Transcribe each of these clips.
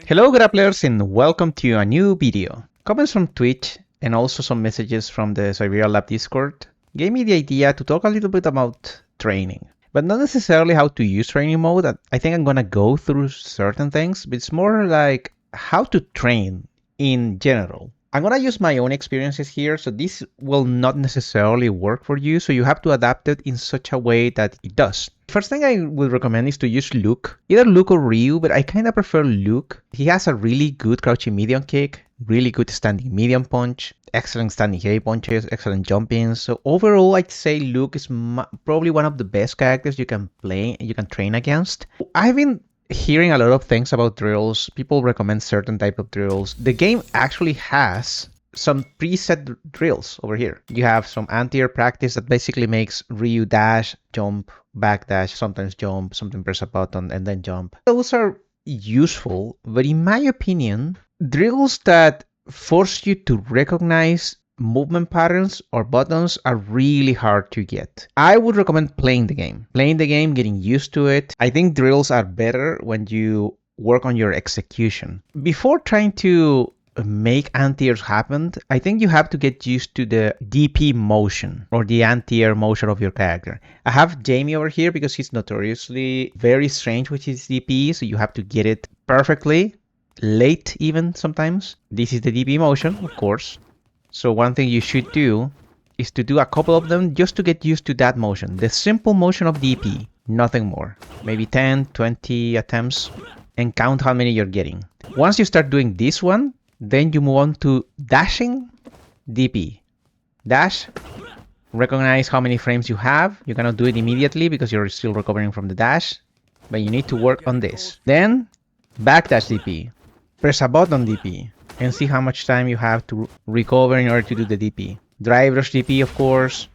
Hello grapplers and welcome to a new video. Comments from Twitch and also some messages from the Siberia Lab Discord gave me the idea to talk a little bit about training. But not necessarily how to use training mode. I think I'm gonna go through certain things, but it's more like how to train in general. I'm gonna use my own experiences here, so this will not necessarily work for you, so you have to adapt it in such a way that it does. First thing I would recommend is to use Luke, either Luke or Ryu, but I kind of prefer Luke. He has a really good crouching medium kick, really good standing medium punch, excellent standing heavy punches, excellent jump-ins. So overall, I'd say Luke is probably one of the best characters you can play, you can train against. I've been hearing a lot of things about drills. People recommend certain type of drills. The game actually has some preset drills over here. You have some anti-air practice that basically makes Ryu dash, jump, backdash, sometimes jump, sometimes press a button and then jump. Those are useful, but in my opinion, drills that force you to recognize movement patterns or buttons are really hard to get. I would recommend playing the game, getting used to it. I think drills are better when you work on your execution. Before trying to make anti-airs happen, I think you have to get used to the DP motion or the anti-air motion of your character. I have Jamie over here because he's notoriously very strange with his DP, so you have to get it perfectly, late even sometimes. This is the DP motion, of course. So one thing you should do is to do a couple of them just to get used to that motion. The simple motion of DP, nothing more. Maybe 10, 20 attempts and count how many you're getting. Once you start doing this one, then you move on to dashing DP. Dash, recognize how many frames you have. You cannot do it immediately because you're still recovering from the dash, but you need to work on this. Then backdash DP, press a button DP, and see how much time you have to recover in order to do the DP. Drive rush DP, of course,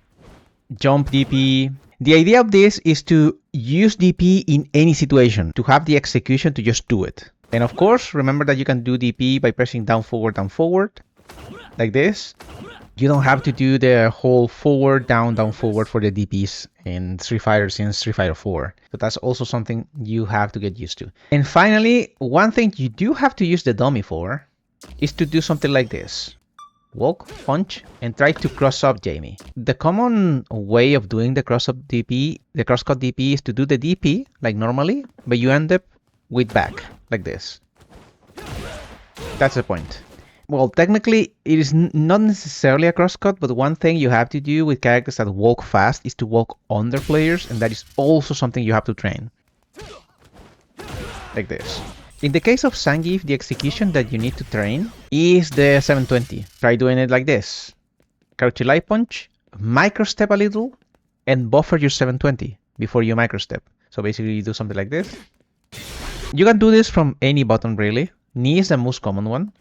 jump DP. The idea of this is to use DP in any situation, to have the execution to just do it. And of course, remember that you can do DP by pressing down, forward, like this. You don't have to do the whole forward, down, forward for the DPs in Street Fighter since Street Fighter 4. But that's also something you have to get used to. And finally, one thing you do have to use the dummy for is to do something like this. Walk, punch, and try to cross up Jamie. The common way of doing the cross-up DP, the cross-cut DP, is to do the DP like normally, but you end up with back, like this. That's the point. Well, technically, it is not necessarily a cross-cut, but one thing you have to do with characters that walk fast is to walk under players, and that is also something you have to train. Like this. In the case of Zangief, the execution that you need to train is the 720. Try doing it like this. Crouchy light punch, microstep a little, and buffer your 720 before you microstep. So basically you do something like this. You can do this from any button really. Knee is the most common one.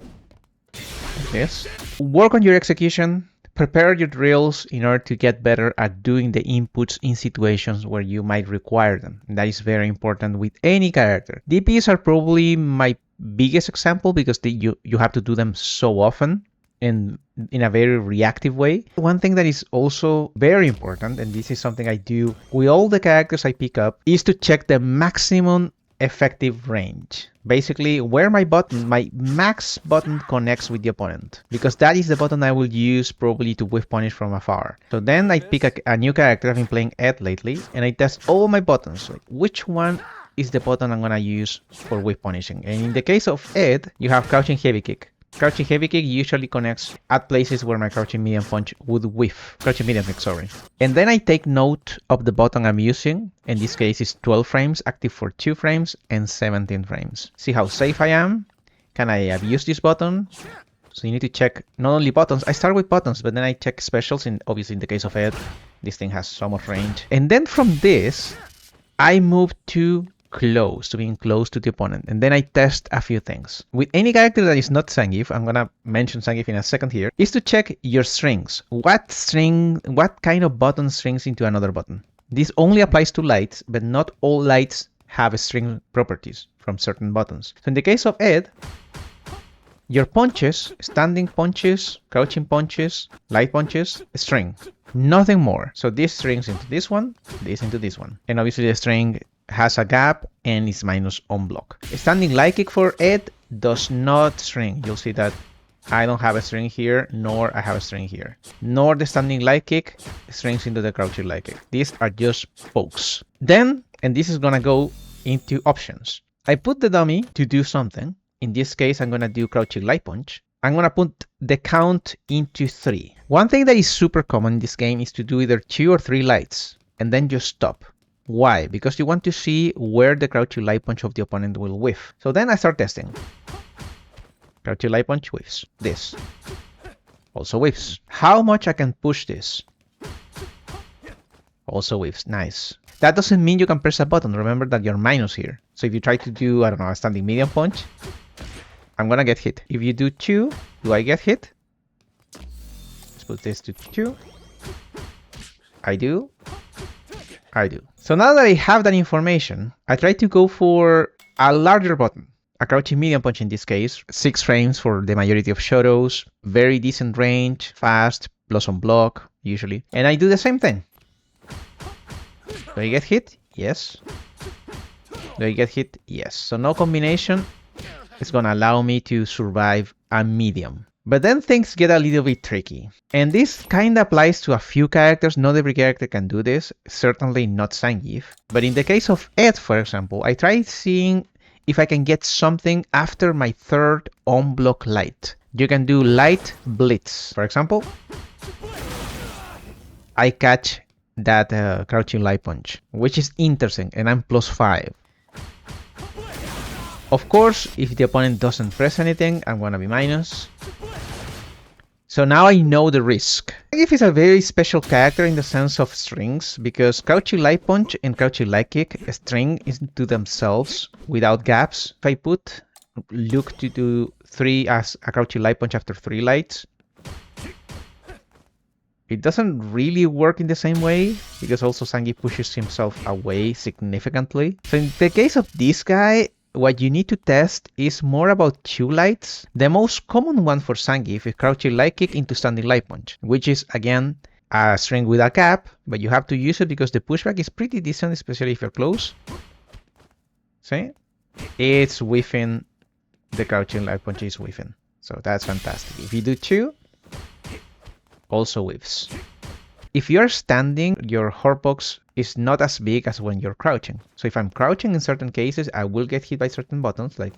Like this. Work on your execution. Prepare your drills in order to get better at doing the inputs in situations where you might require them. And that is very important with any character. DPs are probably my biggest example because you have to do them so often and in a very reactive way. One thing that is also very important, and this is something I do with all the characters I pick up, is to check the maximum effective range. Basically where my max button connects with the opponent, because that is the button I will use probably to whiff punish from afar. So then I pick a new character. I've been playing Ed lately, and I test all my buttons, like which one is the button I'm gonna use for whiff punishing. And in the case of Ed, you have crouching heavy kick. Crouching heavy kick usually connects at places where my crouching medium punch would whiff. Crouching medium kick, sorry. And then I take note of the button I'm using. In this case it's 12 frames, active for 2 frames, and 17 frames. See how safe I am? Can I abuse this button? So you need to check not only buttons. I start with buttons, but then I check specials. Obviously in the case of Ed, this thing has so much range. And then from this, I move to being close to the opponent, and then I test a few things. With any character that is not Zangief, I'm gonna mention Zangief in a second here, is to check your strings. What kind of button strings into another button? This only applies to lights, but not all lights have string properties from certain buttons. So in the case of Ed, your punches, standing punches, crouching punches, light punches, string. Nothing more. So this strings into this one, this into this one. And obviously the string has a gap and is minus on block. Standing light kick for Ed does not string. You'll see that I don't have a string here, nor I have a string here. Nor the standing light kick strings into the crouching light kick. These are just pokes. Then, and this is gonna go into options. I put the dummy to do something. In this case, I'm gonna do crouching light punch. I'm gonna put the count into 3. One thing that is super common in this game is to do either 2 or 3 lights, and then just stop. Why? Because you want to see where the crouching light punch of the opponent will whiff. So then I start testing. Crouching light punch whiffs. This also whiffs. How much I can push this? Also whiffs. Nice. That doesn't mean you can press a button. Remember that you're minus here. So if you try to do, I don't know, a standing medium punch, I'm gonna get hit. If you do 2, do I get hit? Let's put this to 2. I do. I do. So now that I have that information, I try to go for a larger button. A crouching medium punch in this case, 6 frames for the majority of shadows, very decent range, fast, plus on block, usually. And I do the same thing. Do I get hit? Yes. Do I get hit? Yes. So no combination is gonna allow me to survive a medium. But then things get a little bit tricky. And this kind of applies to a few characters. Not every character can do this. Certainly not Zangief. But in the case of Ed, for example, I tried seeing if I can get something after my 3rd on-block light. You can do light blitz. For example, I catch that crouching light punch, which is interesting, and I'm +5. Of course, if the opponent doesn't press anything, I'm gonna be minus. So now I know the risk. Zangief is a very special character in the sense of strings, because crouching light punch and crouching light kick string into themselves without gaps. If I put Luke to do 3 as a crouching light punch after 3 lights, it doesn't really work in the same way, because also Zangief pushes himself away significantly. So in the case of this guy, what you need to test is more about 2 lights. The most common one for Zangief is crouching light kick into standing light punch, which is again a string with a gap, but you have to use it because the pushback is pretty decent, especially if you're close. See? It's whiffing, the crouching light punch is whiffing. So that's fantastic. If you do 2, also whiffs. If you're standing, your hotbox is not as big as when you're crouching. So if I'm crouching in certain cases, I will get hit by certain buttons. Like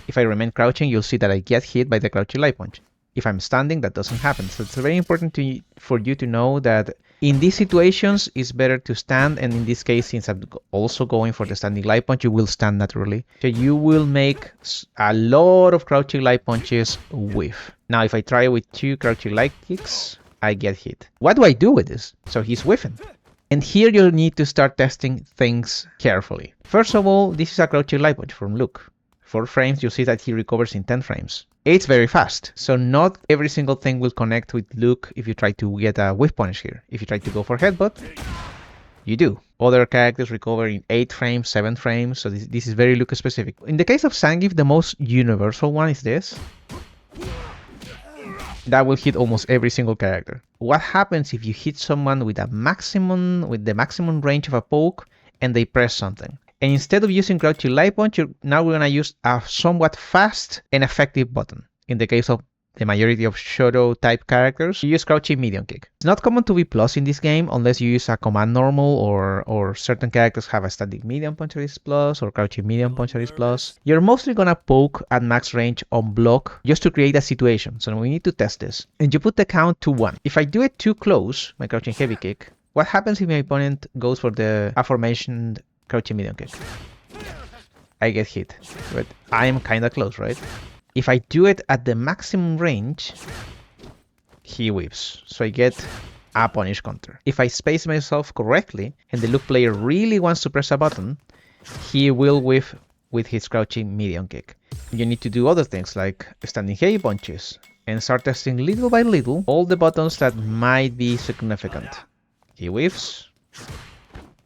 if I remain crouching, you'll see that I get hit by the crouching light punch. If I'm standing, that doesn't happen. So it's very important for you to know that in these situations, it's better to stand. And in this case, since I'm also going for the standing light punch, you will stand naturally. So you will make a lot of crouching light punches whiff. Now, if I try with 2 crouching light kicks, I get hit. What do I do with this? So he's whiffing. And here you'll need to start testing things carefully. First of all, this is a crouching light punch from Luke. 4 frames, you'll see that he recovers in 10 frames. It's very fast, so not every single thing will connect with Luke if you try to get a whiff punish here. If you try to go for headbutt, you do. Other characters recover in 8 frames, 7 frames, so this is very Luke specific. In the case of Zangief, the most universal one is this. That will hit almost every single character. What happens if you hit someone with the maximum range of a poke and they press something? And instead of using crouching light punch, now we're gonna use a somewhat fast and effective button. In the case of the majority of shadow type characters, you use crouching medium kick. It's not common to be plus in this game unless you use a command normal or certain characters have a static medium punch that is plus or crouching medium punch that is plus. You're mostly gonna poke at max range on block just to create a situation. So we need to test this. And you put the count to 1. If I do it too close, my crouching heavy kick, what happens if my opponent goes for the aforementioned crouching medium kick? I get hit, but I'm kinda close, right? If I do it at the maximum range, he whiffs. So I get a punish counter. If I space myself correctly and the Luke player really wants to press a button, he will whiff with his crouching medium kick. You need to do other things like standing heavy punches and start testing little by little all the buttons that might be significant. He whiffs.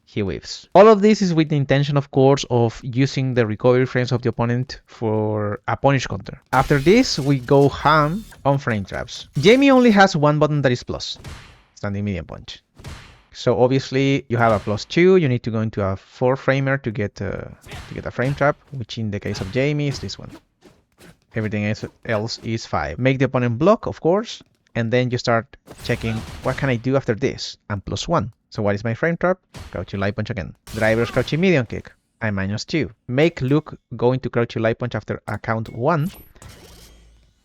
He whiffs. All of this is with the intention, of course, of using the recovery frames of the opponent for a punish counter. After this, we go ham on frame traps. Jamie only has 1 button that is plus, standing medium punch. So obviously you have a +2, you need to go into a 4 framer to get a frame trap, which in the case of Jamie is this one. Everything else is 5. Make the opponent block, of course, and then you start checking what can I do after this. I'm +1. So what is my frame trap? Crouching light punch again. Driver's crouching medium kick. I'm -2. Make Luke go into crouching light punch after a count 1.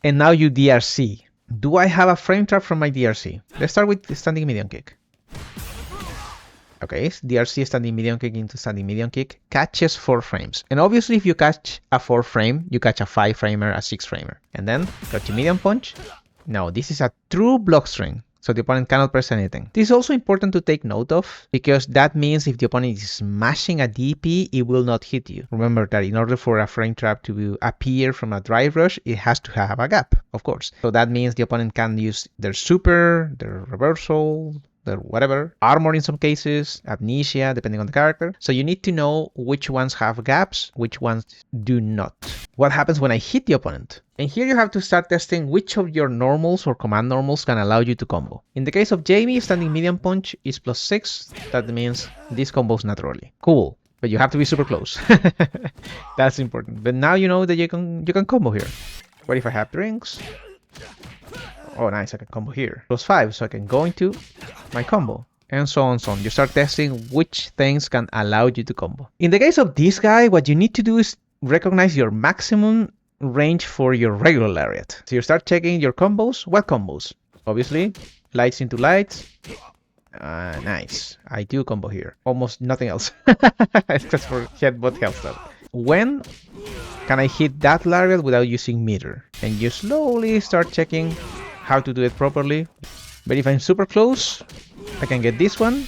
And now you DRC. Do I have a frame trap from my DRC? Let's start with the standing medium kick. Okay, DRC standing medium kick into standing medium kick catches 4 frames. And obviously if you catch a 4 frame, you catch a 5 framer, a 6 framer. And then crouching medium punch. Now this is a true block string, so the opponent cannot press anything. This is also important to take note of, because that means if the opponent is smashing a DP, it will not hit you. Remember that in order for a frame trap to appear from a drive rush, it has to have a gap, of course. So that means the opponent can use their super, their reversal, their whatever, armor in some cases, amnesia, depending on the character. So you need to know which ones have gaps, which ones do not. What happens when I hit the opponent? And here you have to start testing which of your normals or command normals can allow you to combo. In the case of Jamie, standing medium punch is +6. That means this combos naturally. Cool. But you have to be super close. That's important. But now you know that you can combo here. What if I have drinks? Oh, nice, I can combo here. +5, so I can go into my combo. And so on, so on. You start testing which things can allow you to combo. In the case of this guy, what you need to do is recognize your maximum range for your regular lariat. So you start checking your combos. What combos? Obviously, lights into lights. Nice. I do combo here. Almost nothing else. Except for headbutt health stat. When can I hit that lariat without using meter? And you slowly start checking how to do it properly. But if I'm super close, I can get this one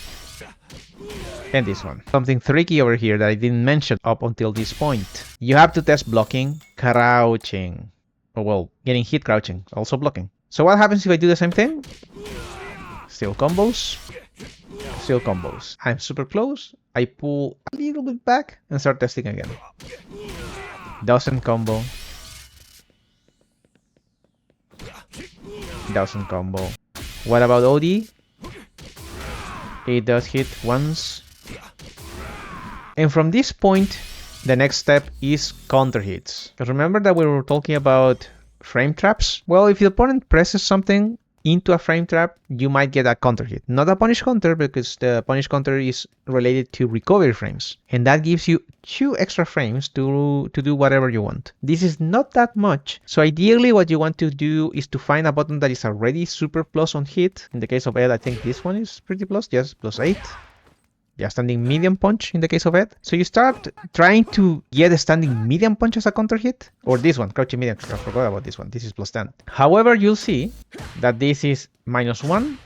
and this one. Something tricky over here that I didn't mention up until this point. You have to test blocking, crouching. Oh, well, getting hit crouching, also blocking. So what happens if I do the same thing? Still combos. Still combos. I'm super close. I pull a little bit back and start testing again. Doesn't combo. Doesn't combo. What about OD? It does hit once. And from this point, the next step is counter hits. Because remember that we were talking about frame traps? Well, if the opponent presses something into a frame trap, you might get a counter hit. Not a punish counter, because the punish counter is related to recovery frames. And that gives you 2 extra frames to do whatever you want. This is not that much. So ideally what you want to do is to find a button that is already super plus on hit. In the case of Ed, I think this one is pretty plus. Yes, +8. Yeah, standing medium punch in the case of Ed. So you start trying to get a standing medium punch as a counter hit. Or this one, crouching medium. I forgot about this one. This is +10. However, you'll see that this is -1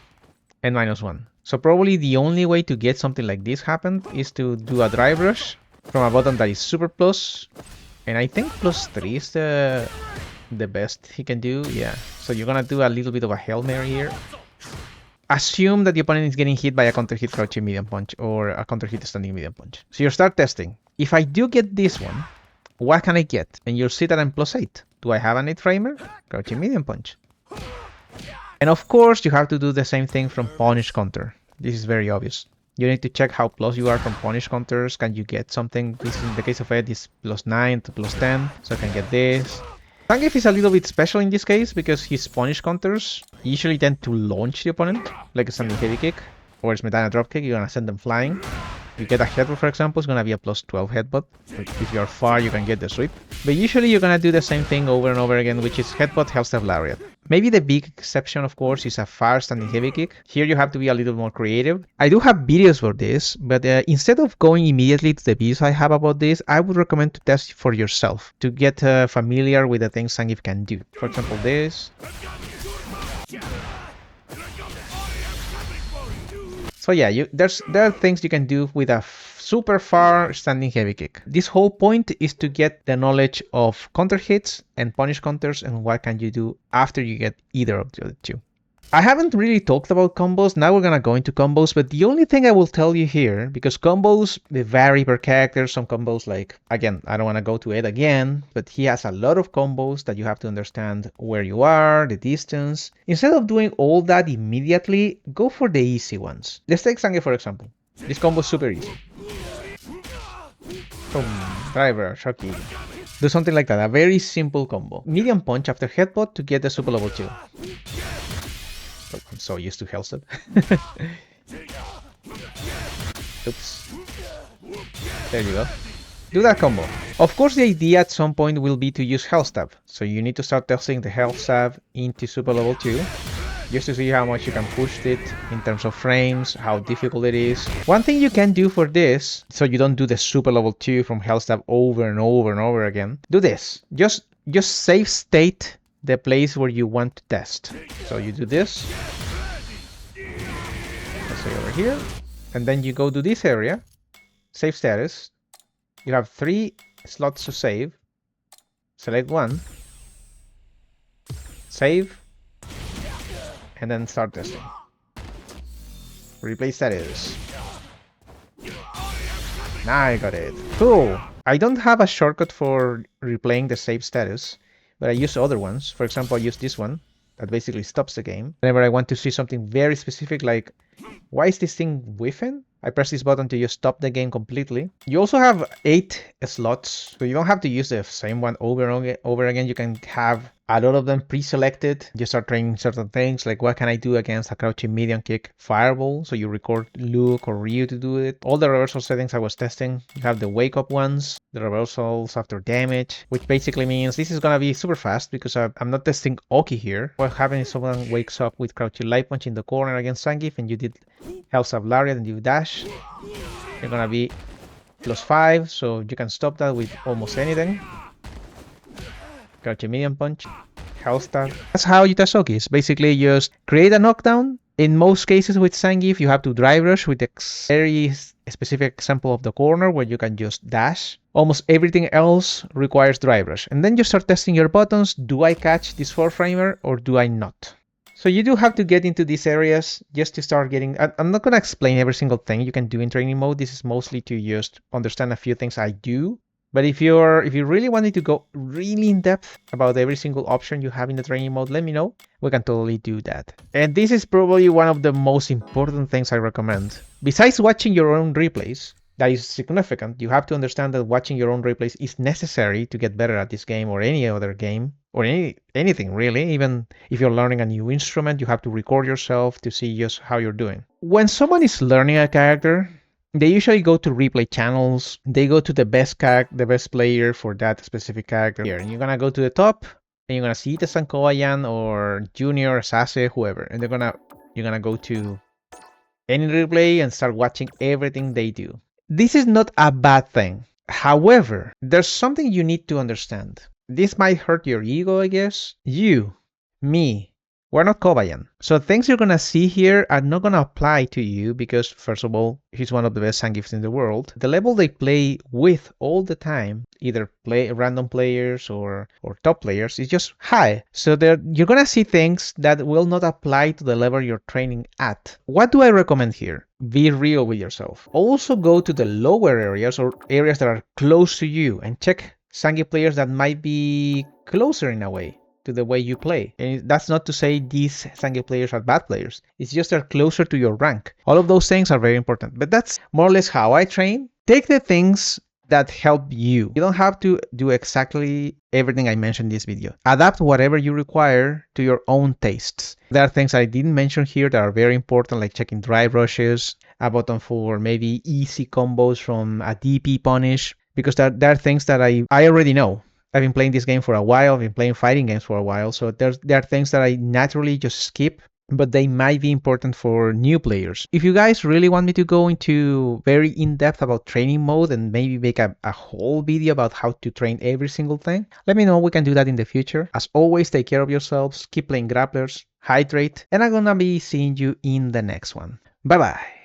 and -1. So probably the only way to get something like this happen is to do a drive rush from a button that is super plus. And I think +3 is the best he can do. Yeah. So you're gonna do a little bit of a Hail Mary here. Assume that the opponent is getting hit by a counter hit crouching medium punch or a counter hit standing medium punch. So you start testing. If I do get this one, what can I get? And you'll see that I'm +8. Do I have an 8 framer? Crouching medium punch. And of course, you have to do the same thing from punish counter. This is very obvious. You need to check how close you are from punish counters. Can you get something? This in the case of Ed is +9 to +10. So I can get this. Zangief is a little bit special in this case because his punish counters usually tend to launch the opponent, like a standing heavy kick or Smetana dropkick. You're gonna send them flying. You get a headbutt, for example, it's gonna be a +12 headbutt. If you're far, you can get the sweep. But usually you're gonna do the same thing over and over again, which is headbutt, hell step, lariat. Maybe the big exception, of course, is a far standing heavy kick. Here you have to be a little more creative. I do have videos for this, but instead of going immediately to the videos I have about this, I would recommend to test for yourself to get familiar with the things Zangief can do. For example, this. So yeah, there are things you can do with a super far standing heavy kick. This whole point is to get the knowledge of counter hits and punish counters and what can you do after you get either of the two. I haven't really talked about combos. Now we're gonna go into combos, but the only thing I will tell you here, because combos, they vary per character. Some combos, like, again, I don't want to go to Ed again, but he has a lot of combos that you have to understand where you are, the distance. Instead of doing all that immediately, go for the easy ones. Let's take Zangief, for example. This combo is super easy. Boom, driver, shocky. Do something like that, a very simple combo. Medium punch after headbutt to get the super level 2. Oh, I'm so used to Hellstep. Oops. There you go. Do that combo. Of course, the idea at some point will be to use Health Stab. So you need to start testing the Health Stab into super level 2. Just to see how much you can push it in terms of frames, how difficult it is. One thing you can do for this, so you don't do the super level 2 from Health Stab over and over and over again, do this. Just save state the place where you want to test. So you do this. Let's say over here. And then you go to this area, save status. You have 3 slots to save. Select one, save, and then start testing. Replay status. Now I got it. Cool. I don't have a shortcut for replaying the save status, but I use other ones. For example, I use this one that basically stops the game. Whenever I want to see something very specific, like, why is this thing whiffing? I press this button to just stop the game completely. You also have 8 slots, so you don't have to use the same one over and over again. You can have a lot of them pre-selected. You start training certain things, like what can I do against a crouching medium kick fireball? So you record Luke or Ryu to do it. All the reversal settings I was testing. You have the wake up ones, the reversals after damage, which basically means this is gonna be super fast because I'm not testing Oki here. What happens if someone wakes up with crouching light punch in the corner against Zangief and you did Health Stab lariat and you dash, you're gonna be +5, so you can stop that with almost anything. Crouching medium punch, Health Stab. That's how you test Okis. Basically, just create a knockdown. In most cases with Zangief, you have to dry rush with a very specific example of the corner where you can just dash. Almost everything else requires dry rush. And then you start testing your buttons. Do I catch this 4-framer or do I not? So you do have to get into these areas just to start getting... I'm not going to explain every single thing you can do in training mode. This is mostly to just understand a few things I do. But if you really wanted to go really in depth about every single option you have in the training mode, let me know. We can totally do that. And this is probably one of the most important things I recommend. Besides watching your own replays, that is significant. You have to understand that watching your own replays is necessary to get better at this game or any other game or anything really. Even if you're learning a new instrument, you have to record yourself to see just how you're doing. When someone is learning a character, they usually go to replay channels. They go to the best player for that specific character. Here, and you're gonna go to the top, and you're gonna see the Sankoyan or Junior, Sase, whoever, and you're gonna go to any replay and start watching everything they do. This is not a bad thing. However, there's something you need to understand. This might hurt your ego, I guess. You, me, we're not Kobayan. So things you're gonna see here are not gonna apply to you because, first of all, he's one of the best Zangiefs in the world. The level they play with all the time, either random players or top players, is just high. So you're gonna see things that will not apply to the level you're training at. What do I recommend here? Be real with yourself. Also go to the lower areas or areas that are close to you and check Zangief players that might be closer in a way to the way you play. And that's not to say these Zangief players are bad players. It's just they're closer to your rank. All of those things are very important. But that's more or less how I train. Take the things that help you. You don't have to do exactly everything I mentioned in this video. Adapt whatever you require to your own tastes. There are things I didn't mention here that are very important, like checking dry rushes, a button for maybe easy combos from a DP punish, because there are things that I already know. I've been playing this game for a while, I've been playing fighting games for a while, so there are things that I naturally just skip, but they might be important for new players. If you guys really want me to go into very in-depth about training mode and maybe make a whole video about how to train every single thing, let me know, we can do that in the future. As always, take care of yourselves, keep playing grapplers, hydrate, and I'm gonna be seeing you in the next one. Bye bye!